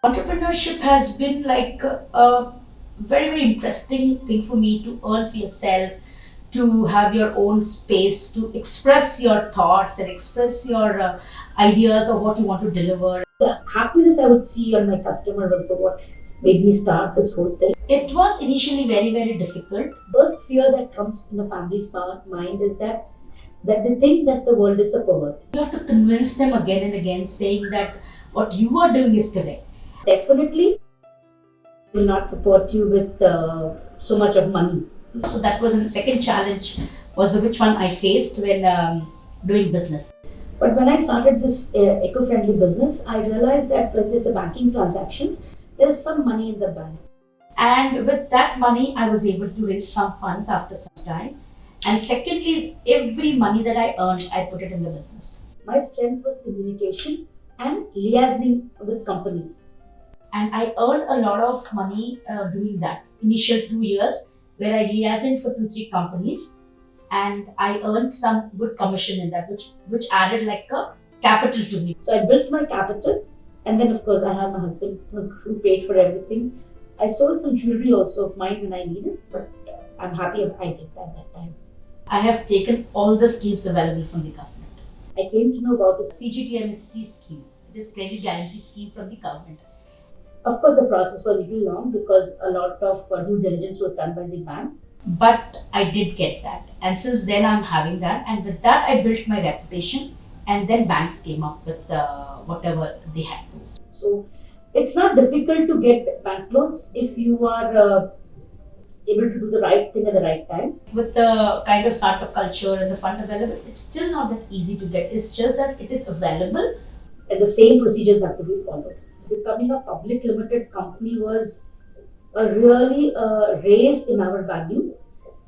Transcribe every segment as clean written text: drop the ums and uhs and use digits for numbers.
Entrepreneurship has been like a very, very interesting thing for me to earn for yourself, to have your own space, to express your thoughts and express your ideas of what you want to deliver. The happiness I would see on my customer was what made me start this whole thing. It was initially very, very difficult. First fear that comes in the family's mind is that they think that the world is a pervert. You have to convince them again and again, saying that what you are doing is correct. Definitely will not support you with so much of money. So that was the second challenge, was the which one I faced when doing business. But when I started this eco-friendly business, I realized that when there's a banking transactions, there is some money in the bank. And with that money, I was able to raise some funds after some time. And secondly, is every money that I earned, I put it in the business. My strength was communication and liaising with companies. And I earned a lot of money doing that. Initial 2 years, where I liaised for 2-3 companies, and I earned some good commission in that, which added like a capital to me. So I built my capital, and then of course I have my husband who paid for everything. I sold some jewelry also of mine when I needed, but I'm happy I did that time. I have taken all the schemes available from the government. I came to know about the CGTMSC scheme. It is credit guarantee scheme from the government. Of course, the process was a little long because a lot of due diligence was done by the bank. But I did get that. And since then, I'm having that. And with that, I built my reputation. And then banks came up with whatever they had to. So it's not difficult to get bank loans if you are able to do the right thing at the right time. With the kind of startup culture and the fund available, it's still not that easy to get. It's just that it is available and the same procedures have to be followed. Becoming a public limited company was a really raise in our value,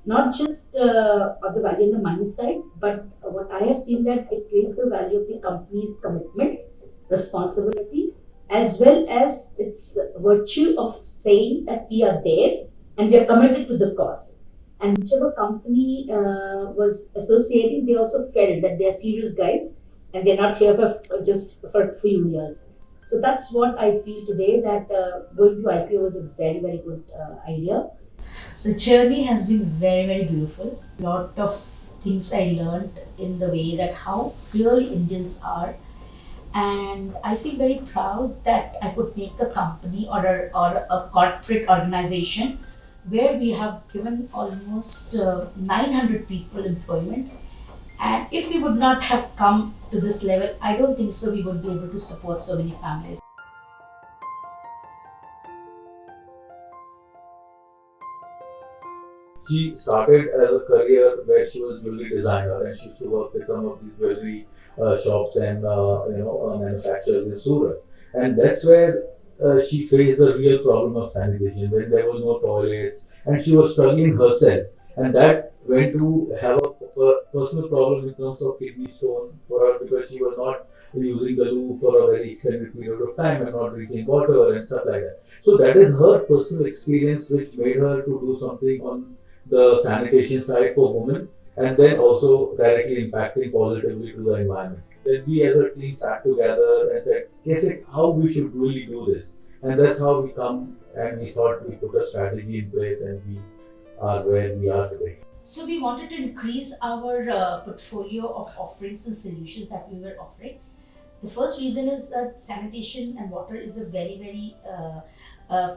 not just of the value in the money side, but what I have seen that it raised the value of the company's commitment, responsibility, as well as its virtue of saying that we are there and we are committed to the cause. And whichever company was associating, they also felt that they are serious guys and they're not here for just for a few years. So that's what I feel today, that going to IPO was a very, very good idea. The journey has been very, very beautiful. A lot of things I learned in the way that how really Indians are. And I feel very proud that I could make a company or a corporate organization where we have given almost 900 people employment. And if we would not have come to this level, I don't think so we would be able to support so many families. She started as a career where she was jewelry designer and she used to work with some of these jewelry shops and manufacturers in Surat. And that's where she faced the real problem of sanitation when there was no toilets and she was struggling herself. And that went to have a personal problem in terms of kidney stone for her because she was not using the loo for a very extended period of time and not drinking water and stuff like that. So that is her personal experience which made her to do something on the sanitation side for women and then also directly impacting positively to the environment. Then we as a team sat together and said, "Kaise, how we should really do this?" And that's how we come and we thought we put a strategy in place and we are where we are today. So we wanted to increase our portfolio of offerings and solutions that we were offering. The first reason is that sanitation and water is a very, very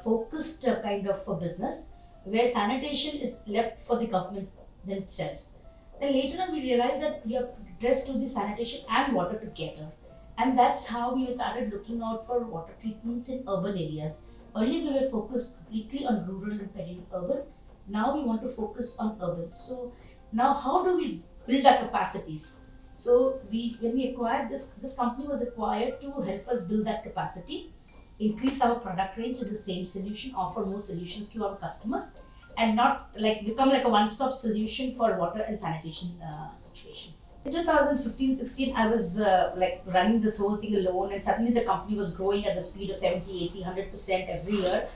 focused kind of a business where sanitation is left for the government themselves. Then later on we realized that we are addressed to the sanitation and water together. And that's how we started looking out for water treatments in urban areas. Earlier we were focused completely on rural and peri-urban. Now we want to focus on urban. So now how do we build our capacities? So when we acquired this company was acquired to help us build that capacity, increase our product range in the same solution, offer more solutions to our customers, and not like become like a one-stop solution for water and sanitation situations. In 2015-16, I was like running this whole thing alone, and suddenly the company was growing at the speed of 70, 80, 100% every year,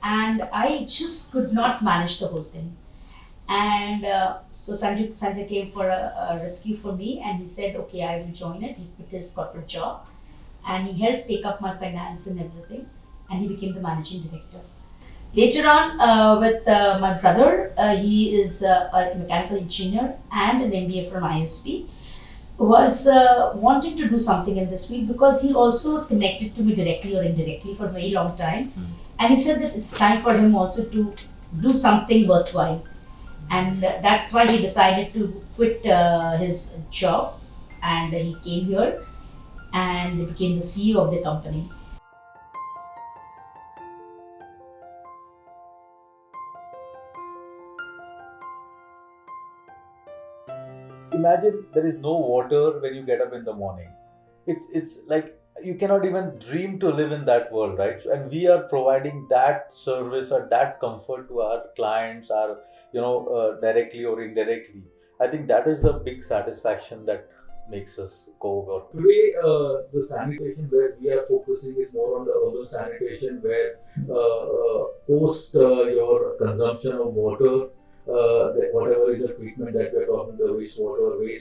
and I just could not manage the whole thing. And so Sanjay came for a rescue for me, and he said, "Okay, I will join it." He quit his corporate job, and he helped take up my finance and everything. and he became the managing director. Later on, with my brother, he is a mechanical engineer and an MBA from ISP, was wanting to do something in this field because he also was connected to me directly or indirectly for a very long time. And he said that it's time for him also to do something worthwhile. And that's why he decided to quit his job, and he came here and became the CEO of the company. Imagine there is no water when you get up in the morning. It's like you cannot even dream to live in that world, right? So, and we are providing that service or that comfort to our clients, our directly or indirectly. I think that is the big satisfaction that makes us go about. Today, the sanitation where we are focusing is more on the urban sanitation, where post your consumption of water, whatever is the treatment that we are talking, the waste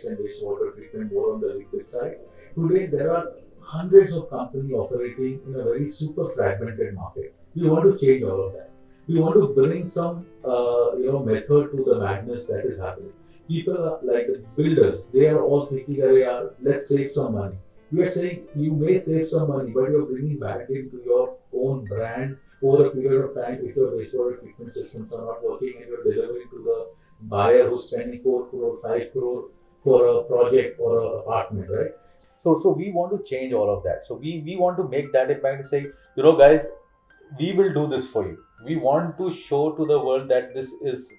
and wastewater treatment more on the liquid side. Today, there are hundreds of companies operating in a very super fragmented market. We want to change all of that. We want to bring some, method to the madness that is happening. People are like the builders, they are all thinking, let's save some money. We are saying you may save some money, but you're bringing back into your own brand over a period of time if your wastewater treatment systems are not working and you're delivering to the buyer who's spending 4 crore, 5 crore for a project or an apartment, right? So we want to change all of that. So we want to make that impact and say, guys, we will do this for you. We want to show to the world that this is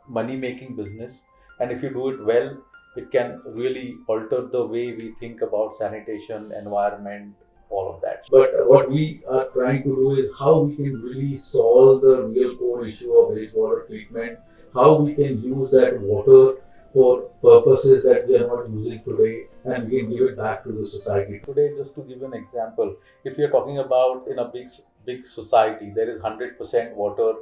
money making business, and if you do it well, it can really alter the way we think about sanitation, environment, all of that. But what we are trying to do is how we can really solve the real core issue of wastewater treatment, how we can use that water for purposes that we are not using today, and we can give it back to the society. Today, just to give an example, if you're talking about in a big society, there is 100% water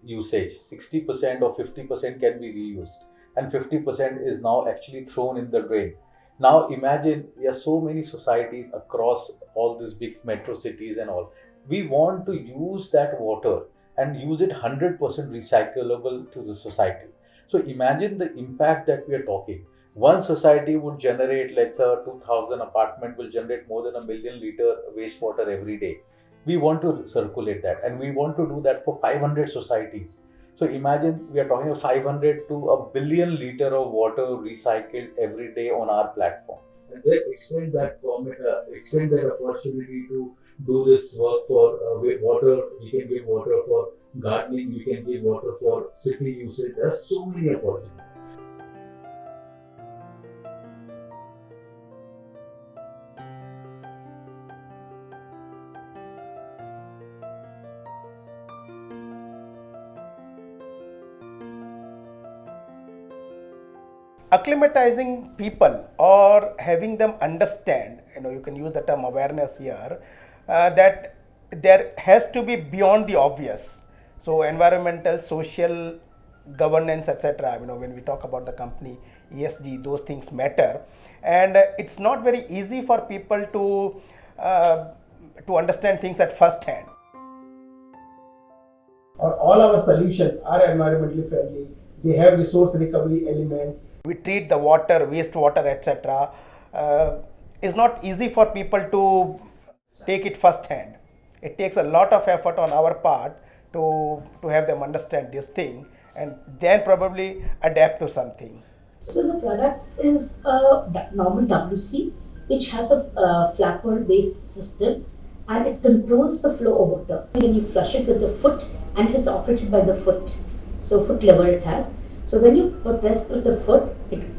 usage, 60% or 50% can be reused, and 50% is now actually thrown in the drain. Now imagine there are so many societies across all these big metro cities and all. We want to use that water and use it 100% recyclable to the society. So imagine the impact that we are talking. One society would generate, let's say 2000 apartment will generate more than 1 million liter wastewater every day. We want to circulate that, and we want to do that for 500 societies. So imagine we are talking of 500 to 1 billion liter of water recycled every day on our platform. And then extend that opportunity to do this work for water. We can give water for gardening. We can give water for city usage. There are so many opportunities. Acclimatizing people or having them understand, you can use the term awareness here, that there has to be beyond the obvious. So environmental, social, governance, etc. When we talk about the company ESG, those things matter, and it's not very easy for people to understand things at first hand. All our solutions are environmentally friendly. They have resource recovery element. We treat the water, wastewater, etc. It's not easy for people to take it first hand. It takes a lot of effort on our part to have them understand this thing and then probably adapt to something. So the product is a normal WC which has a flapper based system, and it controls the flow of water. When you flush it with the foot, and it is operated by the foot, so foot lever it has. So when you press with the foot,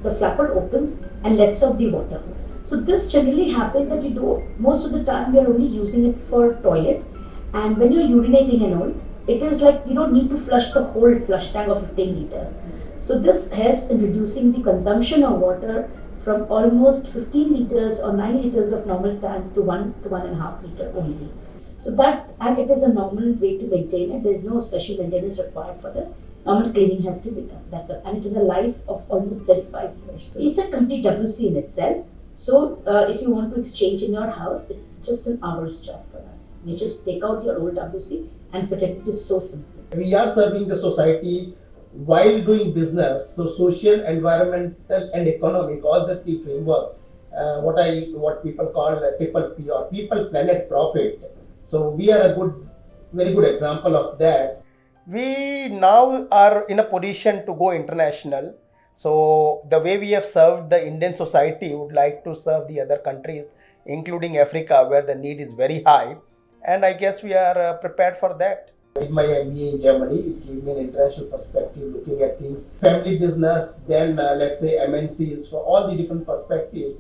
the flapper opens and lets out the water. So this generally happens that most of the time we are only using it for toilet, and when you're urinating and all, it is like you don't need to flush the whole flush tank of 15 liters. So this helps in reducing the consumption of water from almost 15 liters or 9 liters of normal tank to 1 to 1.5 liter only. So that, and it is a normal way to maintain it. There is no special maintenance required for the normal cleaning has to be done. That's it. And it is a life of almost 35 years. So it's a complete WC in itself. So if you want to exchange in your house, it's just an hour's job for us. You just take out your old WC and fit it. It is so simple. We are serving the society while doing business. So social, environmental, and economic, all the three framework. What people call triple P or people, planet, profit. So we are a very good example of that. We now are in a position to go international. So the way we have served the Indian society, would like to serve the other countries, including Africa, where the need is very high. And I guess we are prepared for that. I did my MBA in Germany. It gave me an international perspective, looking at things, family business, then let's say MNCs, for all the different perspectives.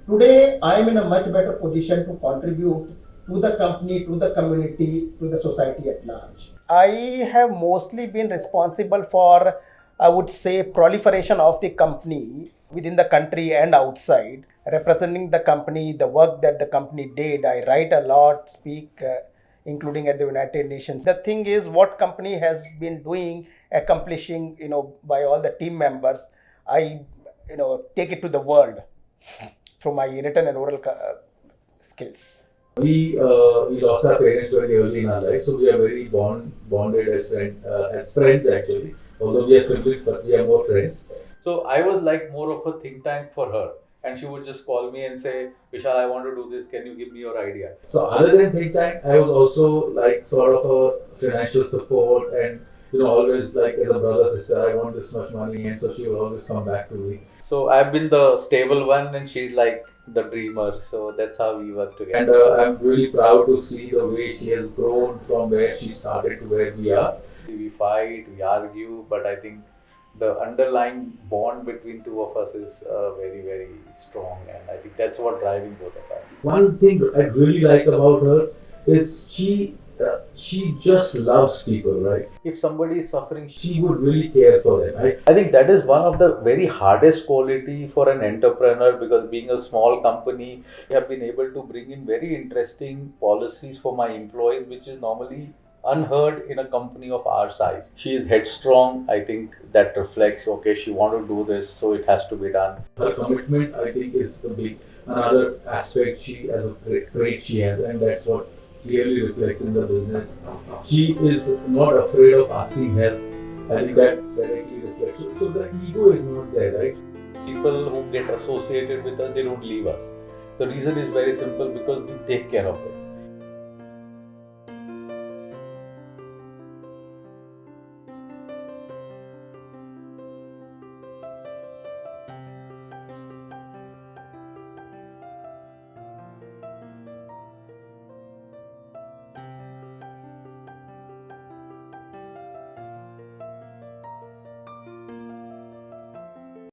Today, I am in a much better position to contribute to the company, to the community, to the society at large. I have mostly been responsible for, I would say, proliferation of the company within the country and outside, representing the company, the work that the company did. I write a lot, speak, including at the United Nations. The thing is, what company has been doing, accomplishing, by all the team members, I, take it to the world through my written and oral skills. We lost our parents very early in our life, so we are very bonded as friends actually. Although we are siblings, but we are more friends. So I was like more of a think tank for her, and she would just call me and say, "Vishal, I want to do this. Can you give me your idea?" So other than think tank, I was also like sort of a financial support, and always like as a brother sister, I want this much money, and so she will always come back to me. So I've been the stable one, and she's like the dreamer. So that's how we work together. And I'm really proud to see the way she has grown from where she started to where we are. We fight, we argue, but I think the underlying bond between two of us is very, very strong, and I think that's what driving both of us. One thing I really like about her is she just loves people, right? If somebody is suffering, She would really care for them. I think that is one of the very hardest quality for an entrepreneur, because being a small company, we have been able to bring in very interesting policies for my employees, which is normally unheard in a company of our size. She is headstrong. I think that reflects, okay, she want to do this, so it has to be done. Her commitment, I think, is another aspect she as a trait she has, and that's what clearly reflects in the business. She is not afraid of asking help. I think that directly reflects. So the ego is not there, right? People who get associated with us, they don't leave us. The reason is very simple, because we take care of them.